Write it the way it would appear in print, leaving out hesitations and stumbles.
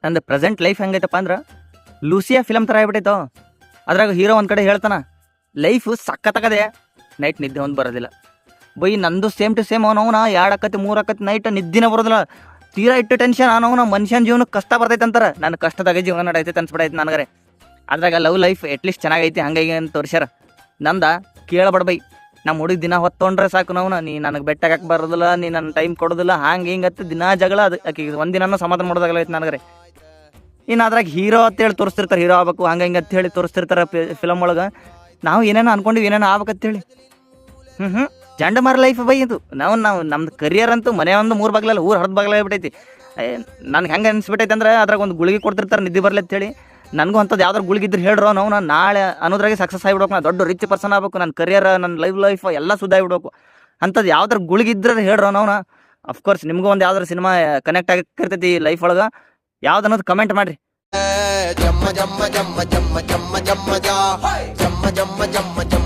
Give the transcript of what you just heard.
ನಂದು present life ಹೆಂಗೈತಪ್ಪ ಅಂದ್ರೆ Lucia film ಥರ ಆಗ್ಬಿಟ್ಟೈತೋ. ಅದ್ರಾಗ ಹೀರೋ ಒಂದು ಕಡೆ ಹೇಳ್ತಾನ, ಲೈಫು ಸಕ್ಕತ್ತಾಗದೆ, ನೈಟ್ ನಿದ್ದೆ ಒಂದು ಬರೋದಿಲ್ಲ. ಬೈ ನಂದು ಸೇಮ್ ಟು ಸೇಮ್ ಅವನವನ 2 ಅಕ್ಕತಿ 3 ಅಕ್ಕತಿ ನೈಟ್ ನಿದ್ದಿನ ಬರೋದಿಲ್ಲ. ತೀರಾ ಇಟ್ಟು ಟೆನ್ಷನ್ ಅವನವನ ಮನುಷ್ಯನ ಜೀವನಕ್ಕೆ ಕಷ್ಟ ಬರ್ತೈತೆ ಅಂತಾರೆ. ನಾನು ಕಷ್ಟದಾಗ ಜೀವನ ನಡೈತೈತೆ ಅನ್ಸ್ಬಿಡೈತೆ ನನಗರೆ. ಅದ್ರಾಗ ಲವ್ ಲೈಫ್ ಎಟ್ಲೀಸ್ಟ್ ಚೆನ್ನಾಗೈತಿ ಹಂಗಾಗಿ ಅಂತ ತೋರ್ಸ್ಯಾರ. ನಂದ ಕೇಳಬೇಡ ಬೈ, ನಮ್ಮ ಹುಡುಗ ದಿನ ಹೊತ್ತೊಂಡ್ರೆ ಸಾಕು ನಾವು, ನೀ ನನಗೆ ಬೆಟ್ಟಾಗಕ್ಕೆ ಬರೋದಿಲ್ಲ, ನೀ ನನ್ನ ಟೈಮ್ ಕೊಡೋದಿಲ್ಲ, ಹಂಗೆ ಹಿಂಗತ್ತೆ ದಿನ ಜಗಳ. ಅದು ಆಕೆ ಒಂದಿನ ಸಮಾಧಾನ ಮಾಡೋದಾಗಲೈತೆ ನನಗರೆ. ಇನ್ನು ಅದ್ರಾಗ ಹೀರೋ ಅಂತೇಳಿ ತೋರಿಸ್ತಿರ್ತಾರೆ, ಹೀರೋ ಆಗ್ಬೇಕು ಹಂಗೆ ಹಿಂಗೆ ಅಂತೇಳಿ ತೋರಿಸ್ತಿರ್ತಾರೆ ಫಿಲಮ್ ಒಳಗೆ. ನಾವು ಏನೇನೋ ಅನ್ಕೊಂಡಿವಿ, ಏನೇನೋ ಆಗ್ಬೇಕಂತೇಳಿ. ಜಂಡಮಾರ ಲೈಫ್ ಬೈ ಇದು. ನಮ್ದು ಕರಿಯರ್ ಅಂತೂ ಮನೆ ಒಂದು 3 ಬಾಗ್ಲಲ್ಲ, ಊರು ಹೊರದು ಬಾಗ್ಲ ಆಗ್ಬಿಟ್ಟೈತಿ. ನನಗೆ ಹೆಂಗೆ ಅನಿಸ್ಬಿಟ್ಟೈತೆ ಅಂದ್ರೆ ಅದ್ರಾಗ ಒಂದು ಗುಳಿಗೆ ಕೊಡ್ತಿರ್ತಾರೆ ನಿದ್ದೆ ಬರಲಿ ಅಂತೇಳಿ. ನನಗೂ ಅಂಥದ್ದು ಯಾವ್ದಾರು ಗುಳಿಗಿದ್ರೆ ಹೇಳ್ರೋ, ನಾನು ನಾಳೆ ಅನ್ನೋದ್ರಾಗೆ ಸಕ್ಸಸ್ ಆಗಿಬಿಡ್ಬೇಕು, ನಾನು ದೊಡ್ಡ ರಿಚ್ ಪರ್ಸನ್ ಆಗ್ಬೇಕು, ನನ್ನ ಕರಿಯರ್ ನನ್ನ ಲೈಫ್ ಎಲ್ಲ ಸುದ್ದಾಗಿಬಿಡ್ಬೇಕು ಅಂಥದ್ದು ಯಾವ್ದಾರು ಗುಳಿಗಿದ್ರೆ ಹೇಳ್ರೋ ನಾವು. ಅಫ್ಕೋರ್ಸ್ ನಿಮಗೂ ಒಂದು ಯಾವ್ದಾರು ಸಿನಿಮಾ ಕನೆಕ್ಟ್ ಆಗಿರ್ತೈತಿ ಲೈಫ್ ಒಳಗೆ, ಯಾವ್ದು ಅನ್ನೋದು ಕಮೆಂಟ್ ಮಾಡಿರಿ. ಜಮ್ಮ ಜಮ್ಮ ಜಮ್ಮ ಜಮ್ಮ ಜಮ್ಮ ಜಮ್ಮ ಜಮ್ಮ ಜಮ್ಮ ಜಮ್ಮ ಜಮ್ಮ